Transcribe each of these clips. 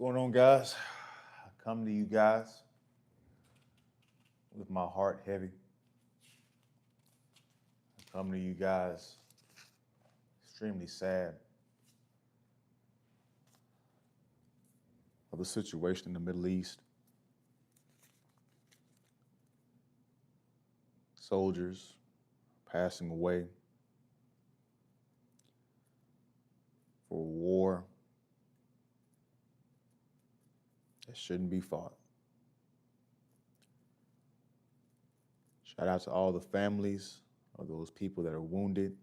What's going on, guys? I come to you guys with my heart heavy. I come to you guys extremely sad of the situation in the Middle East. Soldiers passing away for a war that shouldn't be fought. Shout out to all the families of those people that are wounded.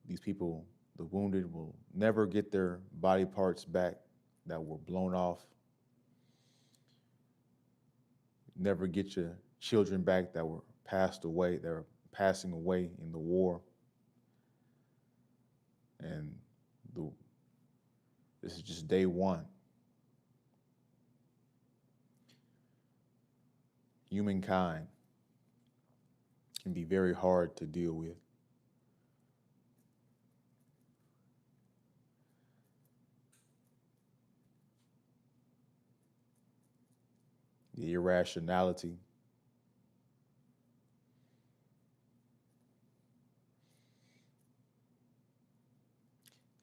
These people, the wounded, will never get their body parts back that were blown off. Never get your children back that were passed away, that are passing away in the war. And the, this is just day one. Humankind can be very hard to deal with. The irrationality,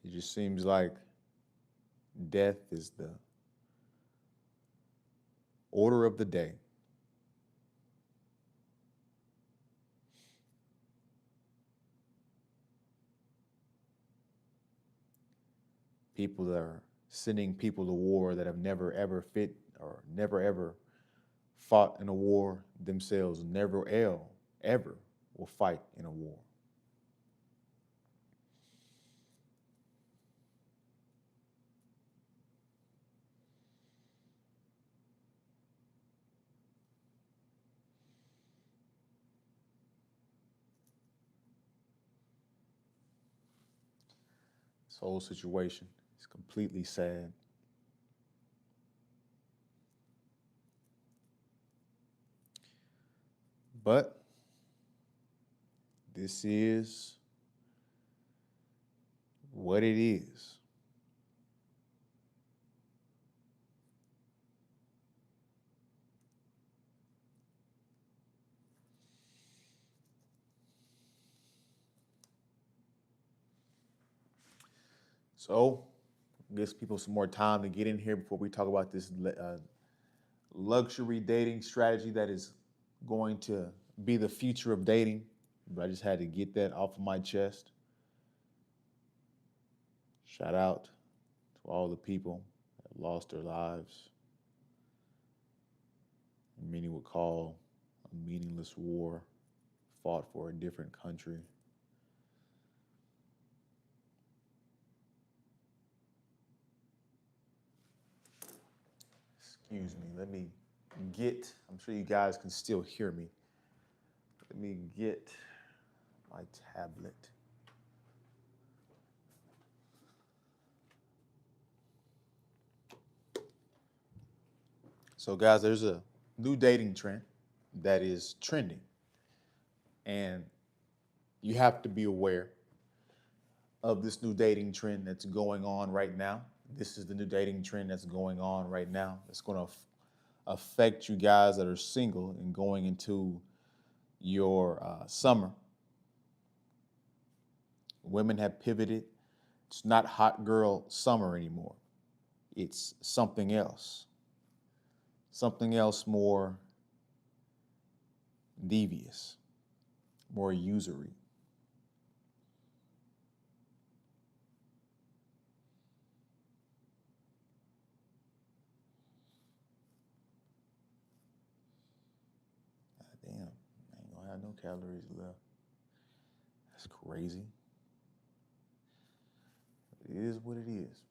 it just seems like death is the order of the day. People that are sending people to war that have never ever fit or never ever fought in a war themselves, never ever will fight in a war. This whole situation is completely sad. But this is what it is. So, gives people some more time to get in here before we talk about this luxury dating strategy that is going to be the future of dating. But I just had to get that off of my chest. Shout out to all the people that lost their lives. Many would call a meaningless war fought for a different country. Excuse me, let me get, I'm sure you guys can still hear me. Let me get my tablet. So, guys, there's a new dating trend that is trending. And you have to be aware of this new dating trend that's going on right now. This is the new dating trend that's going on right now. It's going to affect you guys that are single and going into your summer. Women have pivoted. It's not hot girl summer anymore. It's something else. Something else more devious, more usury. God damn, I ain't gonna have no calories left. That's crazy. It is what it is.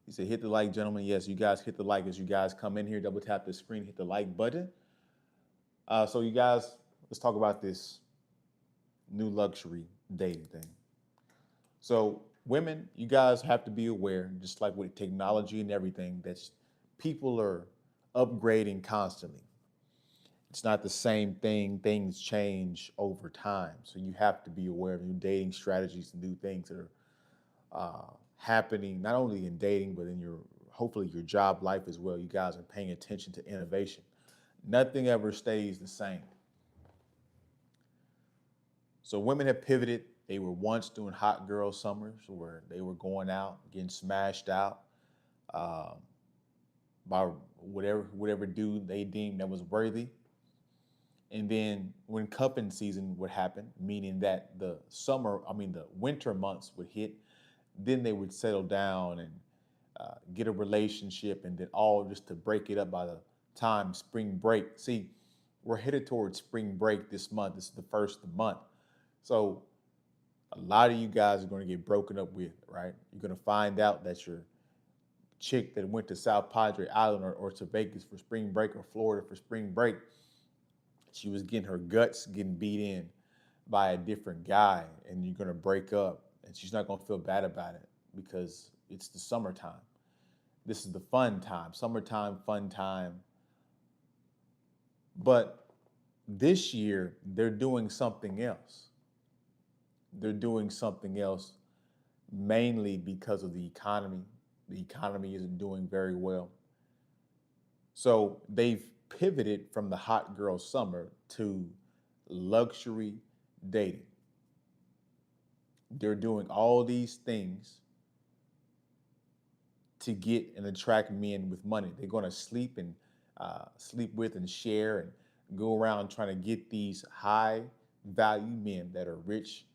He said, hit the like, gentlemen. Yes, you guys hit the like as you guys come in here. Double tap the screen, hit the like button. So you guys, let's talk about this new luxury dating thing. So women, you guys have to be aware, just like with technology and everything, that people are upgrading constantly. It's not the same thing. Things change over time. So you have to be aware of new dating strategies and new things that are happening not only in dating but in your hopefully your job life as well. You guys are paying attention to innovation. Nothing ever stays the same. So women have pivoted. They were once doing hot girl summers where they were going out, getting smashed out uh, by whatever dude they deemed that was worthy. And then when cuffing season would happen, meaning that the winter months would hit, then they would settle down and get a relationship, and then all just to break it up by the time spring break. See, we're headed towards spring break this month. This is the first of the month. So a lot of you guys are going to get broken up with, right? You're going to find out that your chick that went to South Padre Island or to Vegas for spring break or Florida for spring break, she was getting her guts getting beat in by a different guy, and you're going to break up, and she's not going to feel bad about it because it's the summertime. This is the fun time, summertime, fun time. But this year, they're doing something else. They're doing something else mainly because of the economy. The economy isn't doing very well. So they've pivoted from the hot girl summer to luxury dating. They're doing all these things to get and attract men with money. They're going to sleep with and share and go around trying to get these high value men that are rich.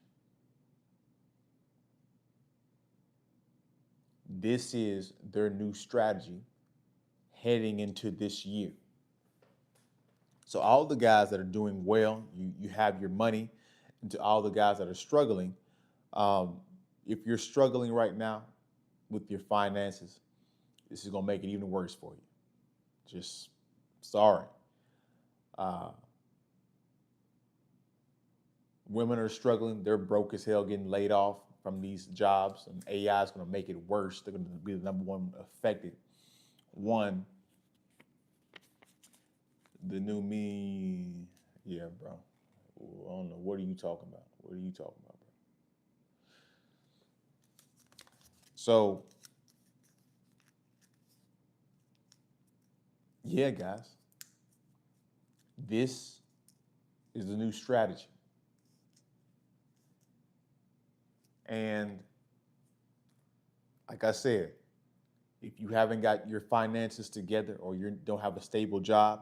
This is their new strategy heading into this year. So all the guys that are doing well, you have your money. And to all the guys that are struggling, if you're struggling right now with your finances, this is gonna make it even worse for you. Just sorry. Uh, Women are struggling. They're broke as hell, getting laid off from these jobs, and AI is gonna make it worse. They're gonna be the number one affected. One, the new me, yeah, bro. I don't know. What are you talking about? What are you talking about, bro? So, yeah, guys, this is the new strategy. And like I said, if you haven't got your finances together or you don't have a stable job,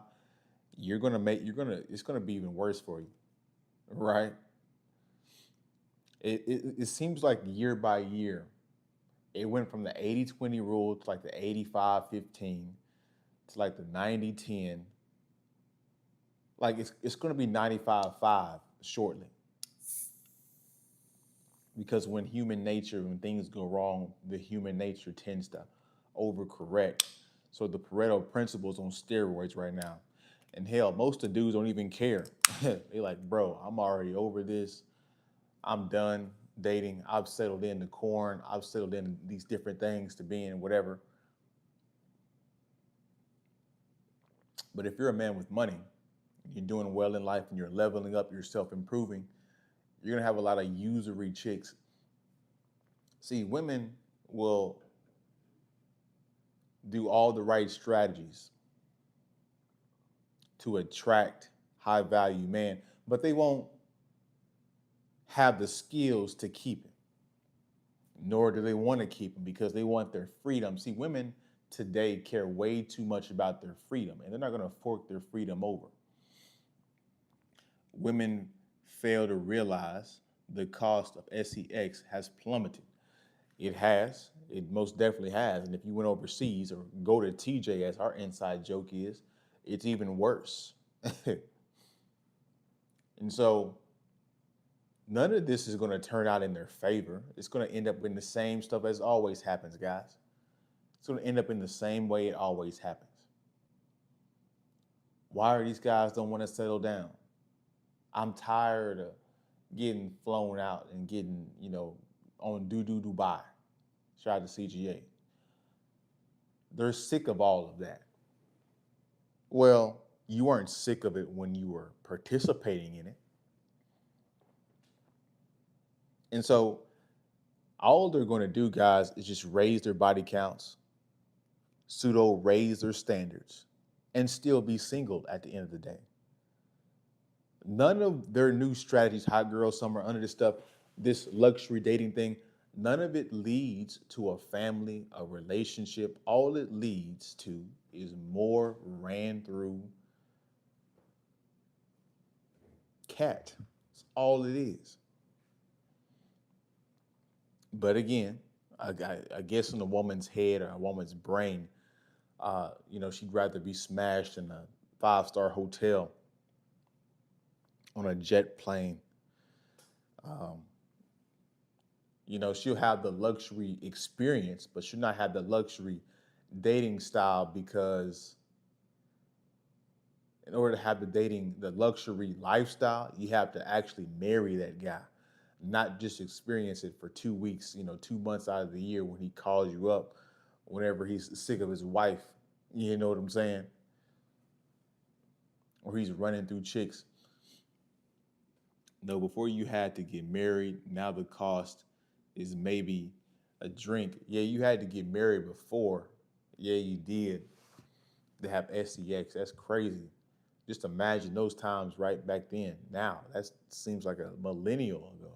it's gonna be even worse for you, right? It seems like year by year, it went from the 80-20 rule to like the 85-15 to like the 90-10. Like it's going to be 95-5 shortly. Because when things go wrong, the human nature tends to overcorrect. So the Pareto principle's on steroids right now. And hell, most of the dudes don't even care. They like, bro, I'm already over this. I'm done dating. I've settled into corn. I've settled in these different things to being whatever. But if you're a man with money, you're doing well in life and you're leveling up, you're self-improving, you're gonna have a lot of usury chicks. See, women will do all the right strategies to attract high value men, but they won't have the skills to keep it, nor do they want to keep them because they want their freedom. See, women today care way too much about their freedom, and they're not going to fork their freedom over. Women fail to realize the cost of sex has plummeted. It has. It most definitely has. And if you went overseas or go to TJ, as our inside joke is, it's even worse. And so none of this is going to turn out in their favor. It's going to end up in the same stuff as always happens, guys. It's going to end up in the same way it always happens. Why are these guys don't want to settle down? I'm tired of getting flown out and getting, on Dubai. Shout out to CGA. They're sick of all of that. Well, you weren't sick of it when you were participating in it. And so All they're going to do, guys, is just raise their body counts, pseudo raise their standards, and still be single at the end of the day. None of their new strategies, hot girl summer, under this stuff, this luxury dating thing, none of it leads to a family, a relationship. All it leads to is more ran through cat. That's all it is. But again, I guess in a woman's head or a woman's brain, she'd rather be smashed in a 5-star hotel on a jet plane. Um, she'll have the luxury experience, but she'll not have the luxury dating style because in order to have the luxury lifestyle, you have to actually marry that guy, not just experience it for 2 weeks, 2 months out of the year when he calls you up whenever he's sick of his wife. You know what I'm saying? Or he's running through chicks. No, before you had to get married, now the cost is maybe a drink. Yeah, you had to get married before. Yeah, you did. To have SEX. That's crazy. Just imagine those times right back then. Now, that seems like a millennial ago.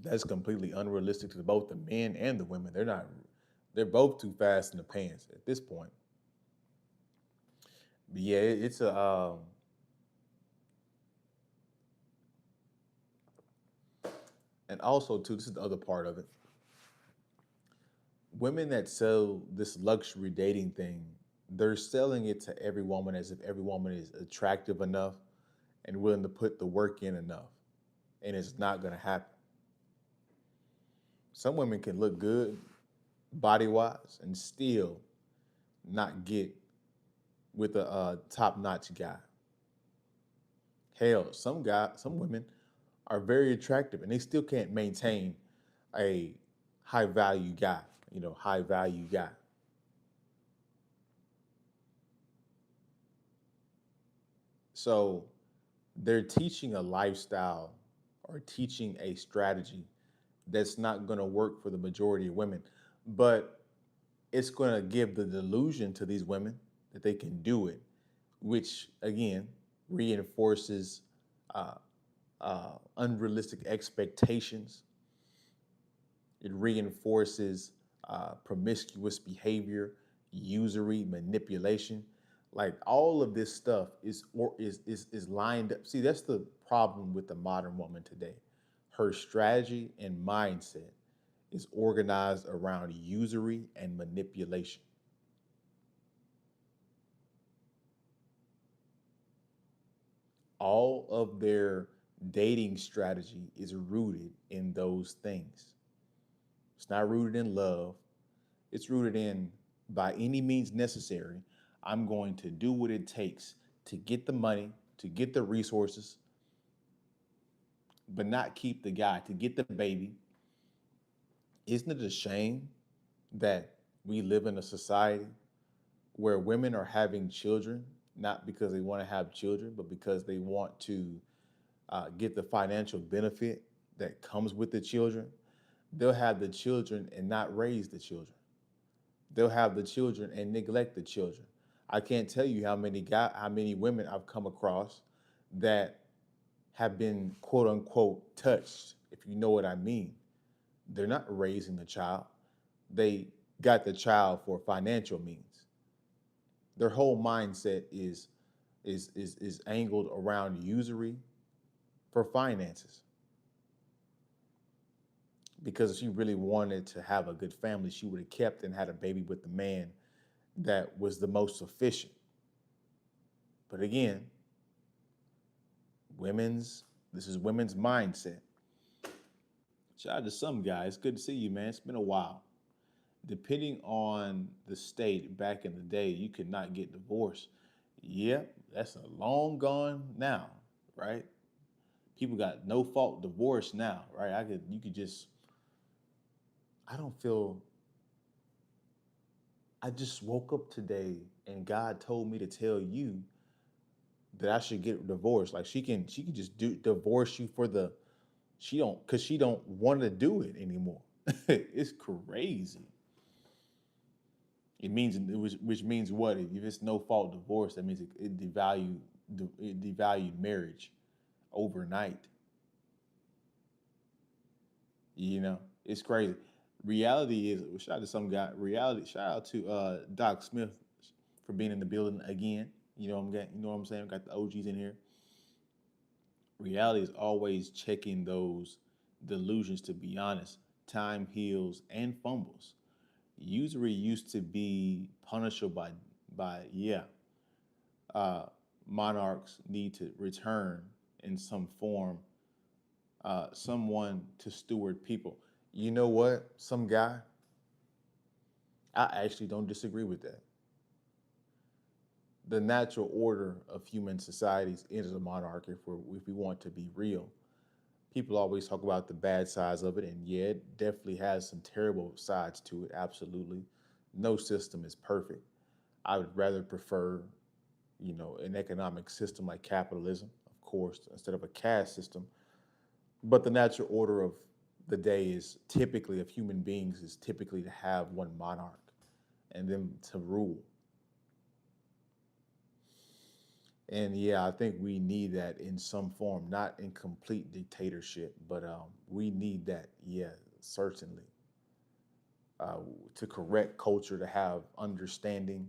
That's completely unrealistic to both the men and the women. They're both too fast in the pants at this point. But yeah, it's a, and also too, this is the other part of it. Women that sell this luxury dating thing, they're selling it to every woman as if every woman is attractive enough and willing to put the work in enough. And it's not going to happen. Some women can look good body wise and still not get with a top notch guy. Hell, some women are very attractive and they still can't maintain a high value guy, high value guy. So they're teaching a lifestyle or teaching a strategy that's not going to work for the majority of women. But it's going to give the delusion to these women that they can do it, which again reinforces uh, unrealistic expectations. It reinforces promiscuous behavior, usury, manipulation. Like all of this stuff is lined up. See, that's the problem with the modern woman today. Her strategy and mindset is organized around usury and manipulation. All of their dating strategy is rooted in those things. It's not rooted in love. It's rooted in, by any means necessary, I'm going to do what it takes to get the money, to get the resources, but not keep the guy, to get the baby. Isn't it a shame that we live in a society where women are having children, not because they want to have children, but because they want to get the financial benefit that comes with the children? They'll have the children and not raise the children. They'll have the children and neglect the children. I can't tell you how many women I've come across that have been quote unquote touched, if you know what I mean. They're not raising the child. They got the child for financial means. Their whole mindset is angled around usury for finances. Because if she really wanted to have a good family, she would have kept and had a baby with the man that was the most sufficient. But again, this is women's mindset. Shout out to some guys. Good to see you, man. It's been a while. Depending on the state back in the day, you could not get divorced. Yep, that's a long gone now, right? People got no fault divorce now, right? You could just, I don't feel, I just woke up today and God told me to tell you that I should get divorced. Like she can just divorce you for the she don't want to do it anymore. It's crazy. It means which means what? If it's no fault divorce, that means it devalued marriage overnight. You know, it's crazy. Reality is, well, shout out to some guy. Reality, shout out to Doc Smith for being in the building again. You know what I'm getting. You know what I'm saying? Got the OGs in here. Reality is always checking those delusions. To be honest, time heals and fumbles. Usury used to be punishable by yeah. Uh, Monarchs need to return in some form, someone to steward people. You know what? Some guy, I actually don't disagree with that. The natural order of human societies is a monarchy. If we want to be real, people always talk about the bad sides of it, and yeah, it definitely has some terrible sides to it. Absolutely, no system is perfect. I would rather prefer, an economic system like capitalism, of course, instead of a caste system. But the natural order of the day is typically of human beings is typically to have one monarch and them to rule. And yeah, I think we need that in some form, not in complete dictatorship, but we need that. Yeah, certainly, uh, to correct culture, to have understanding,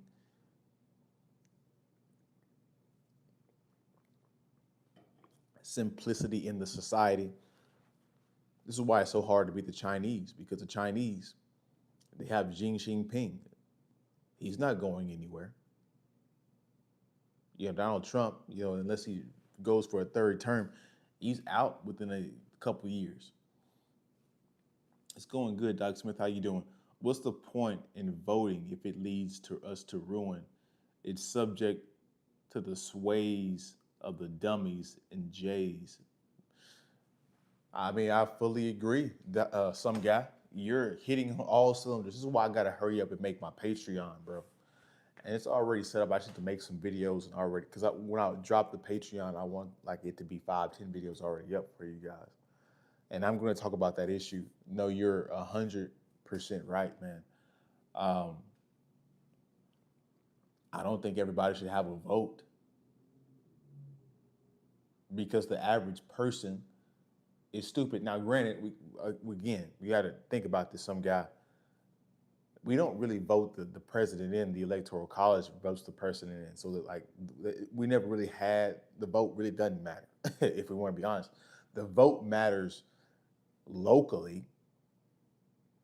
simplicity in the society. This is why it's so hard to beat the Chinese, because the Chinese, they have Xi Jinping. He's not going anywhere. Donald Trump, unless he goes for a third term, he's out within a couple years. It's going good, Doc Smith. How you doing? What's the point in voting if it leads to us to ruin? It's subject to the sways of the dummies and jays. I mean, I fully agree. That, some guy, you're hitting on all cylinders. This is why I gotta hurry up and make my Patreon, bro. And it's already set up. I just need to make some videos and already, because when I drop the Patreon, I want like it to be 5, 10 videos already up for you guys. And I'm going to talk about that issue. No, you're 100% right, man. Um, I don't think everybody should have a vote, because the average person is stupid. Now, granted, we got to think about this. Some guy, we don't really vote the president in. The electoral college votes the president in. So that, like, we never really had, the vote really doesn't matter. If we want to be honest, the vote matters locally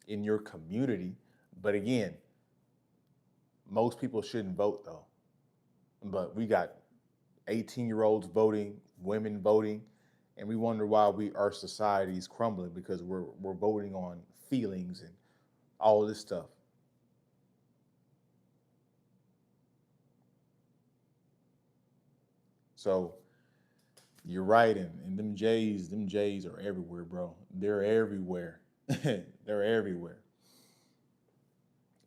in your community. But again, most people shouldn't vote though. But we got 18-year-olds voting, women voting, and we wonder why our society is crumbling, because we're voting on feelings and all of this stuff. So you're right, and them J's are everywhere, bro. They're everywhere. They're everywhere.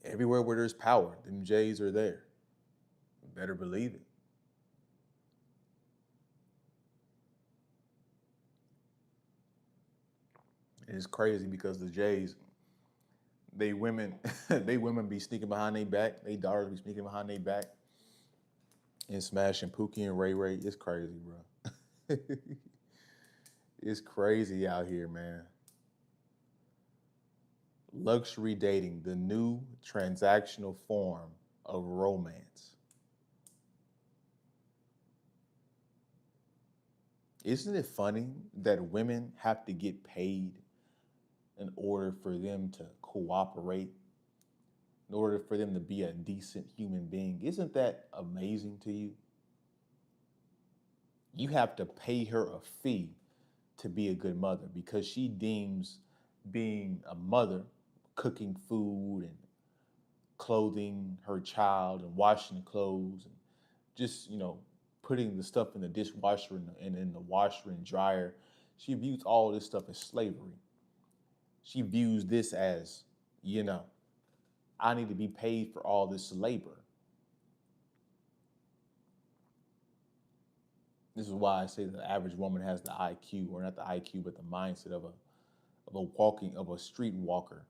Everywhere where there's power, them J's are there. You better believe it. And it's crazy because the J's, they women, they women be sneaking behind their back. They daughters be sneaking behind their back and smashing Pookie and Ray Ray. It's crazy, bro. It's crazy out here, man. Luxury dating, the new transactional form of romance. Isn't it funny that women have to get paid in order for them to cooperate, in order for them to be a decent human being? Isn't that amazing to you? You have to pay her a fee to be a good mother, because she deems being a mother, cooking food and clothing her child and washing the clothes and just, putting the stuff in the dishwasher and in the washer and dryer. She views all this stuff as slavery. She views this as, you know, I need to be paid for all this labor. This is why I say the average woman has the IQ, or not the IQ, but the mindset of a street walker.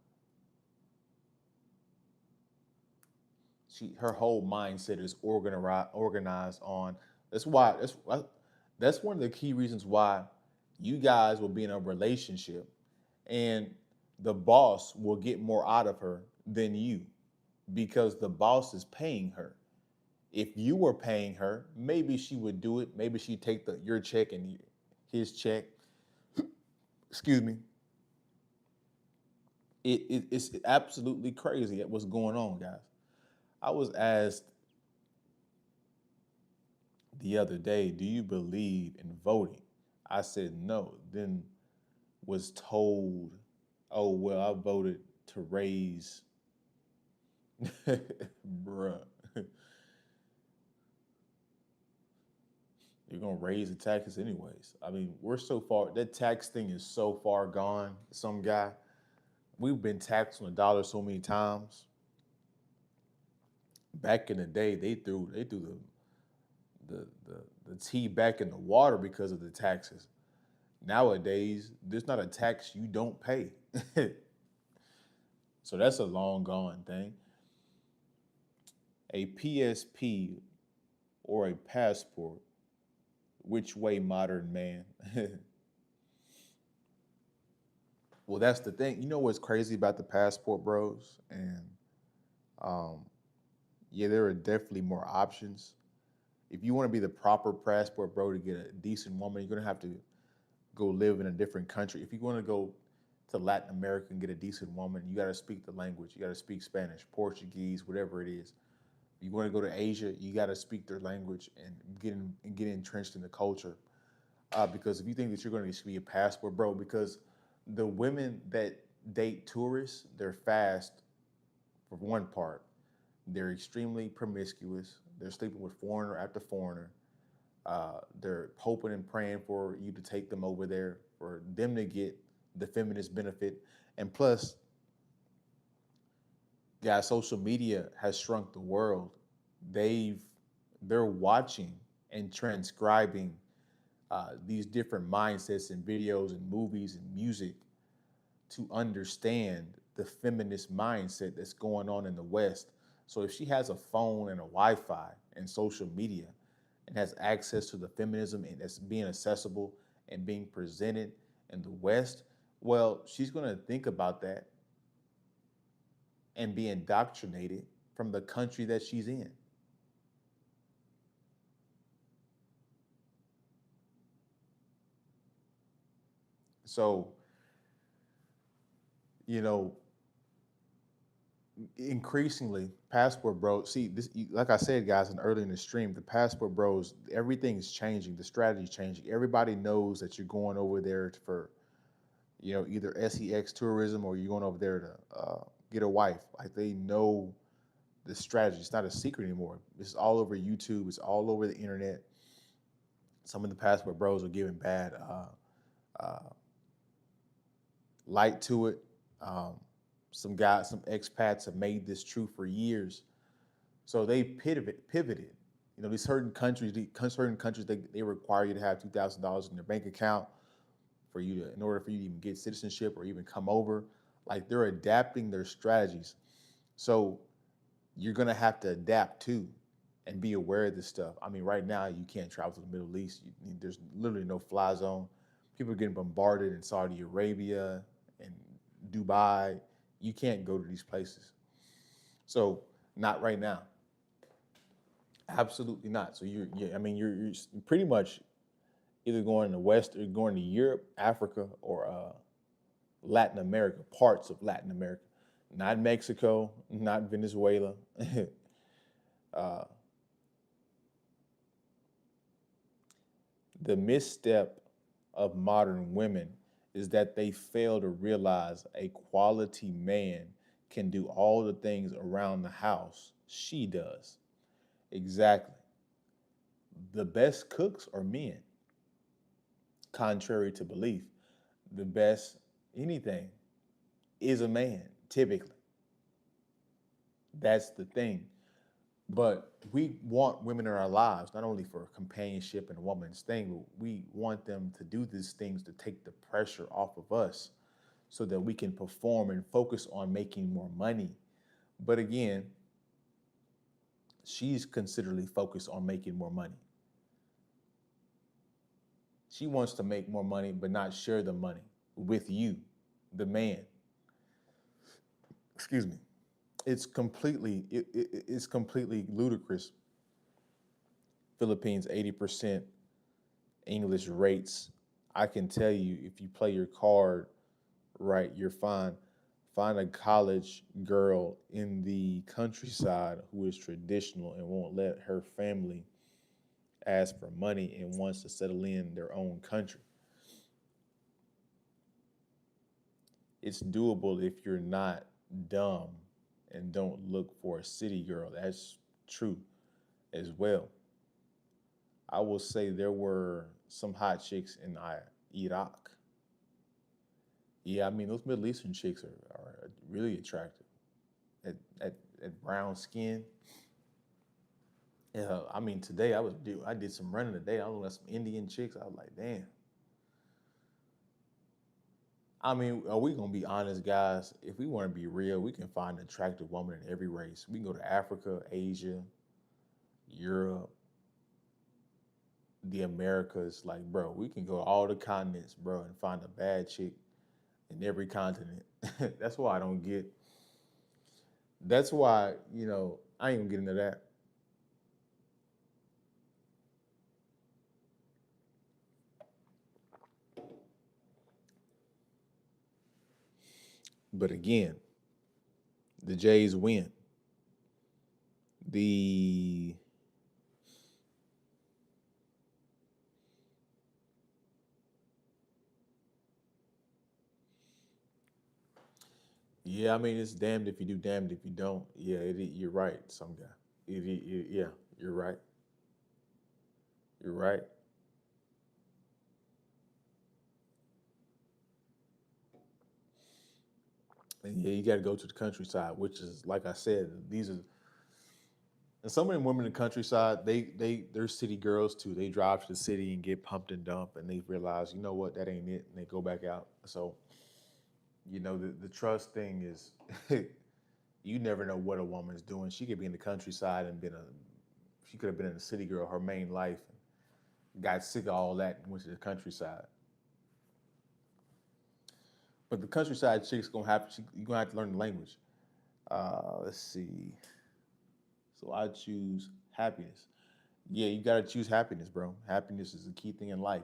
Her whole mindset is organized on. That's why that's one of the key reasons why you guys will be in a relationship, and the boss will get more out of her than you, because the boss is paying her. If you were paying her, maybe she would do it. Maybe she'd take your check and his check. Excuse me. It's absolutely crazy at what's going on, guys. I was asked the other day, do you believe in voting? I said no. Then was told, oh, well, I voted to raise, bruh, you're going to raise the taxes anyways. I mean, we're so far, that tax thing is so far gone. Some guy, we've been taxed on a dollar so many times. Back in the day, they threw the tea back in the water because of the taxes. Nowadays, there's not a tax you don't pay. So that's a long gone thing. A PSP or a passport, which way, modern man? Well, that's the thing. You know what's crazy about the passport, bros? And um, yeah, there are definitely more options. If you want to be the proper passport bro to get a decent woman, you're gonna have to go live in a different country. If you want to go to Latin America and get a decent woman, you got to speak the language. You got to speak Spanish, Portuguese, whatever it is. If you want to go to Asia, you got to speak their language and get entrenched in the culture. Because if you think that you're going to be a passport bro, because the women that date tourists, they're fast for one part. They're extremely promiscuous. They're sleeping with foreigner after foreigner. They're hoping and praying for you to take them over there for them to get the feminist benefit. And plus, guys, social media has shrunk the world. They've they're watching and transcribing these different mindsets and videos and movies and music to understand the feminist mindset that's going on in the West. So if she has a phone and a Wi-Fi and social media and has access to the feminism and that's being accessible and being presented in the West, well, she's going to think about that and be indoctrinated from the country that she's in. So, you know, increasingly, passport bros. See, this, like I said, guys, and early in the stream, the passport bros, everything's changing. The strategy's changing. Everybody knows that you're going over there for, either sex tourism or you're going over there to get a wife. Like they know the strategy. It's not a secret anymore. It's all over YouTube. It's all over the internet. Some of the passport bros are giving bad uh, light to it. Um, some guys, some expats have made this true for years. So they pivoted. These certain countries, they require you to have $2,000 in your bank account in order for you to even get citizenship or even come over. Like they're adapting their strategies. So you're gonna have to adapt too, and be aware of this stuff. I mean, right now you can't travel to the Middle East. There's literally no fly zone. People are getting bombarded in Saudi Arabia and Dubai. You can't go to these places. So not right now. Absolutely not. So you're pretty much either going to West or going to Europe, Africa, or Latin America, parts of Latin America, not Mexico, not Venezuela. uh, the misstep of modern women is that they fail to realize a quality man can do all the things around the house she does. Exactly. The best cooks are men, contrary to belief. The best anything is a man, typically. That's the thing. But we want women in our lives, not only for companionship and a woman's thing, but we want them to do these things to take the pressure off of us so that we can perform and focus on making more money. But again, she's considerably focused on making more money. She wants to make more money, but not share the money with you, the man. Excuse me. It's completely ludicrous. Philippines 80% English rates. I can tell you if you play your card right, you're fine. Find a college girl in the countryside who is traditional and won't let her family ask for money and wants to settle in their own country. It's doable if you're not dumb and don't look for a city girl. That's true as well. I will say there were some hot chicks in Iraq. Yeah, I mean those Middle Eastern chicks are really attractive. At, at, at brown skin. Yeah, I mean today I did some running today. I looked at some Indian chicks. I was like, damn. I mean, are we gonna be honest, guys? If we want to be real, we can find an attractive woman in every race. We can go to Africa, Asia, Europe, the Americas. Like, bro, we can go to all the continents, bro, and find a bad chick in every continent. That's why I don't get. That's why I ain't gonna get into that. But again, the Jays win. The Yeah, I mean it's damned if you do, damned if you don't. Yeah, you're right. Some guy. Yeah, you're right. You're right. And yeah, you got to go to the countryside, which is like I said. These are and some of them women in the countryside. They're city girls too. They drive to the city and get pumped and dumped, and they realize you know what that ain't it, and they go back out. So the trust thing is. You never know what a woman's doing. She could be in the countryside and she could have been in a city girl her main life, got sick of all that and went to the countryside. But the countryside chick's gonna have you're gonna have to learn the language. Let's see. So I choose happiness. Yeah, you gotta choose happiness, bro. Happiness is the key thing in life.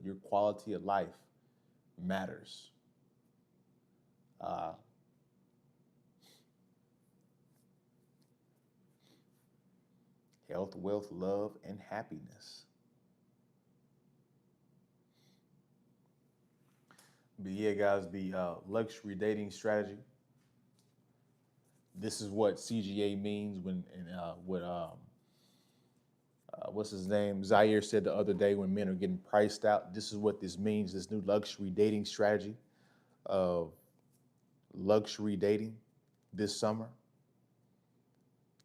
Your quality of life matters. Uh, Health, wealth, love, and happiness. But yeah, guys, the luxury dating strategy. This is what CGA means when and what what's his name Zaire said the other day when men are getting priced out. This is what this means. This new luxury dating strategy of luxury dating this summer.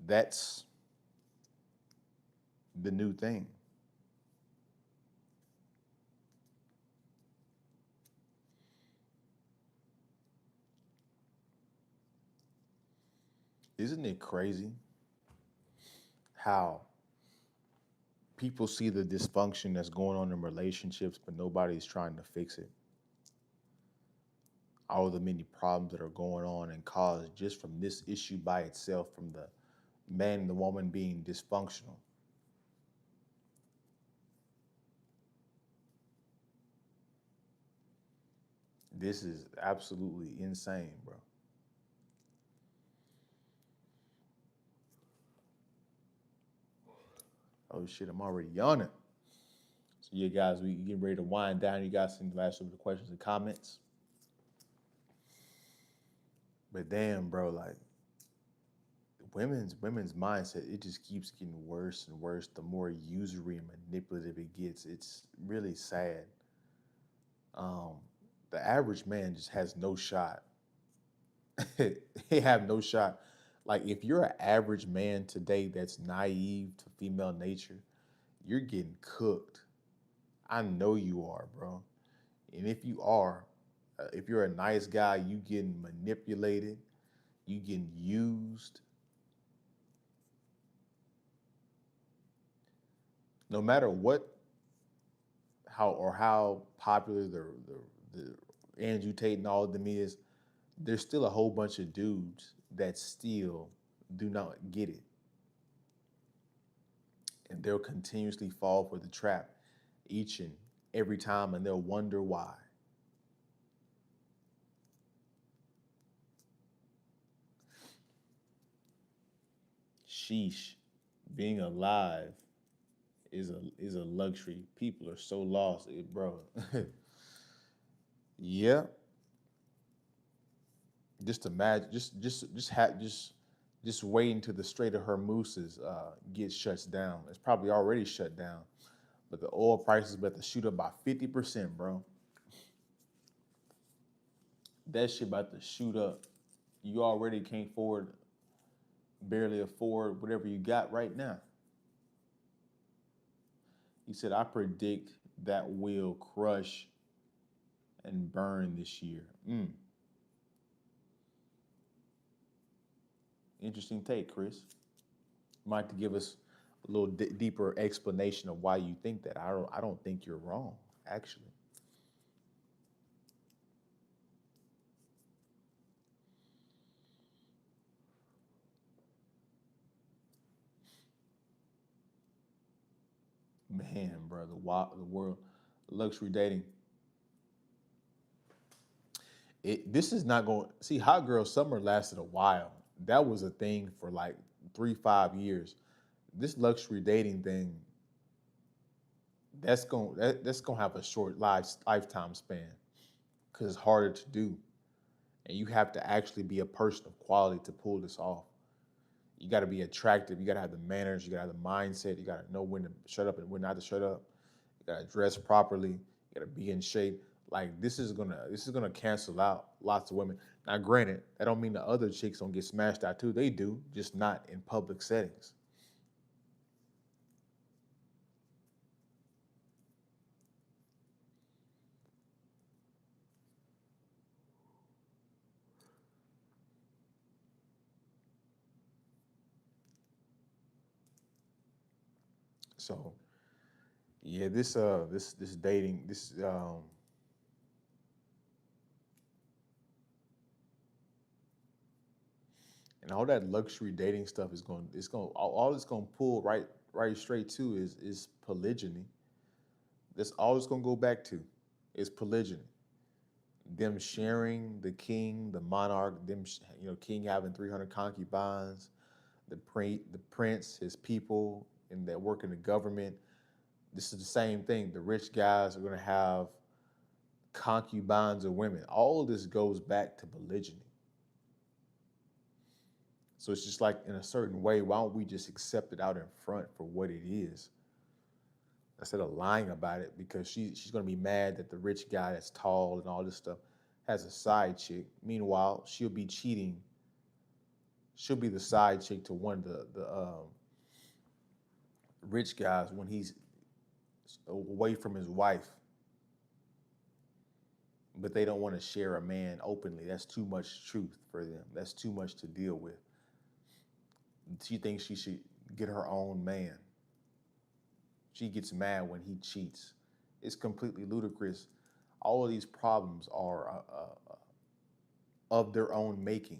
That's the new thing. Isn't it crazy how people see the dysfunction that's going on in relationships, but nobody's trying to fix it? All the many problems that are going on and caused just from this issue by itself, from the man and the woman being dysfunctional. This is absolutely insane, bro. Oh shit, I'm already yawning. So yeah, guys, we getting ready to wind down. You guys can last over the questions and comments. But damn, bro, like women's mindset, it just keeps getting worse and worse. The more usury and manipulative it gets, it's really sad. Um, the average man just has no shot. He have no shot. Like if you're an average man today that's naive to female nature, you're getting cooked. I know you are, bro. And if you are, if you're a nice guy, you getting manipulated, you getting used. No matter what, how popular the Andrew Tate and all of them is, there's still a whole bunch of dudes that still do not get it, and they'll continuously fall for the trap each and every time, and they'll wonder why. Sheesh, being alive is a luxury. People are so lost, bro. Yeah, just imagine, just waiting till the Strait of Hormuz gets shut down. It's probably already shut down, but the oil prices about to shoot up by 50%, bro. That shit about to shoot up. You already can't barely afford whatever you got right now. He said, I predict that will crush and burn this year. Interesting take, Chris. You might have to give us a little deeper explanation of why you think that. I don't think you're wrong, actually. Man, bro, the world, luxury dating. This is not going. See, Hot Girl Summer lasted a while. That was a thing for like 3, 5 years. This luxury dating thing, that's gonna have a short lifetime span because it's harder to do, and you have to actually be a person of quality to pull this off. You got to be attractive. You got to have the manners. You got to have the mindset. You got to know when to shut up and when not to shut up. You got to dress properly. You got to be in shape. Like this is gonna cancel out lots of women. Now, granted, that don't mean the other chicks don't get smashed out too. They do, just not in public settings. So yeah, this dating and all that luxury dating stuff is going. It's going all it's going to pull right straight to is polygyny. That's all it's going to go back to is polygyny. Them sharing the king, the monarch, king having 300 concubines, the prince, his people, and that work in the government. This is the same thing. The rich guys are going to have concubines of women. All of this goes back to polygyny. So it's just like in a certain way, why don't we just accept it out in front for what it is instead of lying about it? Because she's going to be mad that the rich guy that's tall and all this stuff has a side chick. Meanwhile, she'll be cheating. She'll be the side chick to one of the rich guys when he's away from his wife, but they don't want to share a man openly. That's too much truth for them. That's too much to deal with. She thinks she should get her own man. She gets mad when he cheats. It's completely ludicrous. All of these problems are of their own making.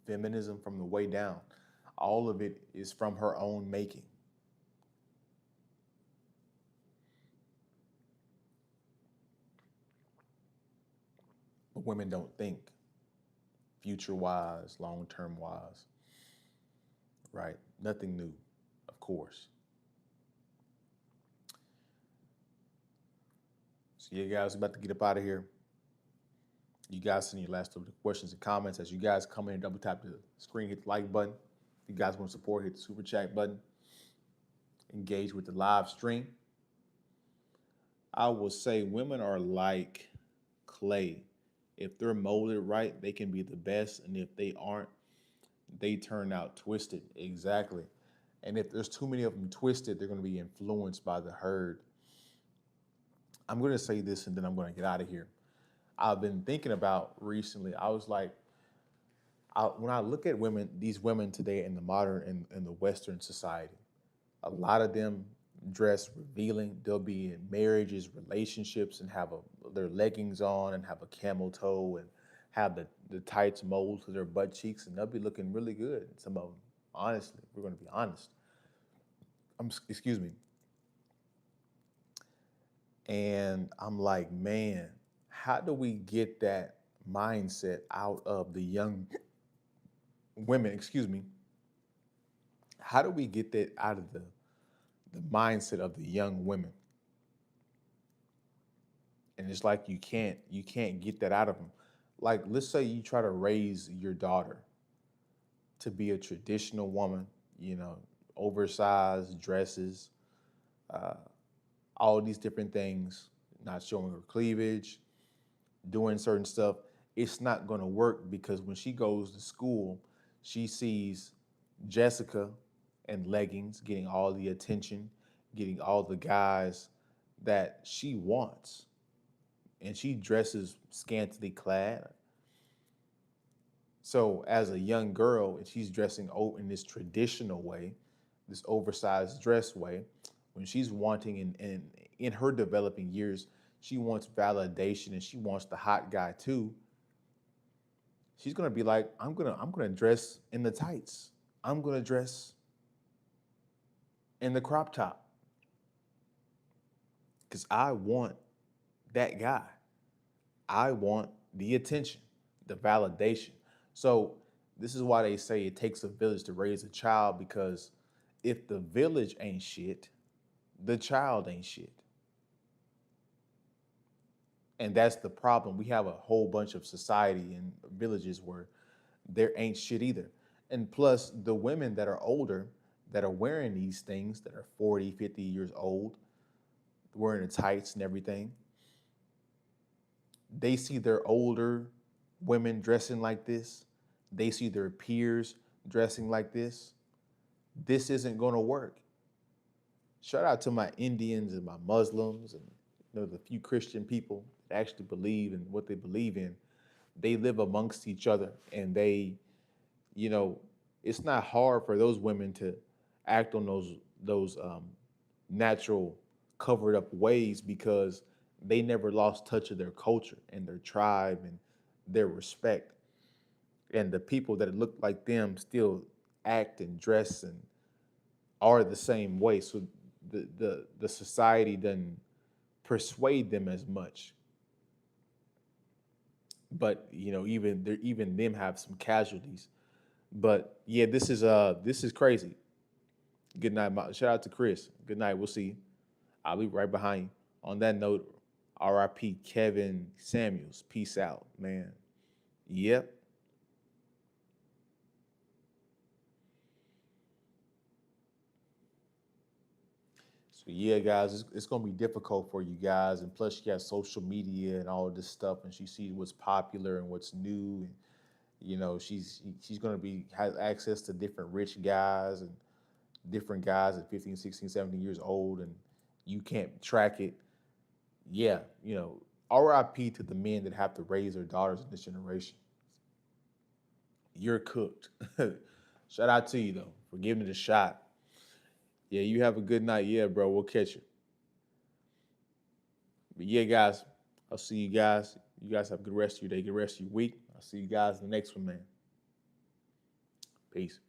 Feminism from the way down, all of it is from her own making. But women don't think future wise, long term wise, right? Nothing new, of course. So, yeah, guys, we're about to get up out of here. You guys send your last little questions and comments as you guys come in, double tap the screen, hit the like button. If you guys want to support, hit the super chat button. Engage with the live stream. I will say women are like clay. If they're molded right, they can be the best. And if they aren't, they turn out twisted. Exactly. And if there's too many of them twisted, they're going to be influenced by the herd. I'm going to say this and then I'm going to get out of here. I've been thinking about recently, I was like, when I look at women, these women today in the modern and the Western society, a lot of them dress revealing. They'll be in marriages, relationships, and have their leggings on and have a camel toe and have the tights mold to their butt cheeks, and they'll be looking really good. Some of them, honestly, we're going to be honest. Excuse me. And I'm like, man, how do we get that mindset out of the young women? Excuse me. How do we get that out of the mindset of the young women? And it's like you can't get that out of them. Like, let's say you try to raise your daughter to be a traditional woman, you know, oversized dresses, uh, all these different things, not showing her cleavage, doing certain stuff. It's not going to work because when she goes to school, she sees Jessica in leggings getting all the attention, getting all the guys that she wants, and she dresses scantily clad. So as a young girl, and she's dressing in this traditional way, this oversized dress way, when she's wanting in her developing years, she wants validation and she wants the hot guy too. She's gonna be like, I'm gonna dress in the tights. I'm gonna dress in the crop top because I want that guy. I want the attention, the validation. So this is why they say it takes a village to raise a child, because if the village ain't shit, the child ain't shit. And that's the problem. We have a whole bunch of society and villages where there ain't shit either. And plus, the women that are older, that are wearing these things, that are 40, 50 years old, wearing the tights and everything, they see their older women dressing like this. They see their peers dressing like this. This isn't going to work. Shout out to my Indians and my Muslims and, you know, the few Christian people that actually believe in what they believe in. They live amongst each other, and they, you know, it's not hard for those women to act on those natural covered up ways because they never lost touch of their culture and their tribe and their respect. And the people that look like them still act and dress and are the same way. So the society doesn't persuade them as much. But you know, even them have some casualties. But yeah, this is crazy. Good night. Shout out to Chris. Good night. We'll see you. I'll be right behind you. On that note, RIP Kevin Samuels. Peace out, man. Yep. So yeah, guys, it's gonna be difficult for you guys, and plus she has social media and all of this stuff, and she sees what's popular and what's new, and you know she's gonna be has access to different rich guys and different guys at 15, 16, 17 years old, and you can't track it. Yeah, you know, RIP to the men that have to raise their daughters in this generation. You're cooked. Shout out to you though for giving it a shot. Yeah, you have a good night. Yeah, bro, we'll catch you. But yeah, guys, I'll see you guys. You guys have a good rest of your day, good rest of your week. I'll see you guys in the next one, man. Peace.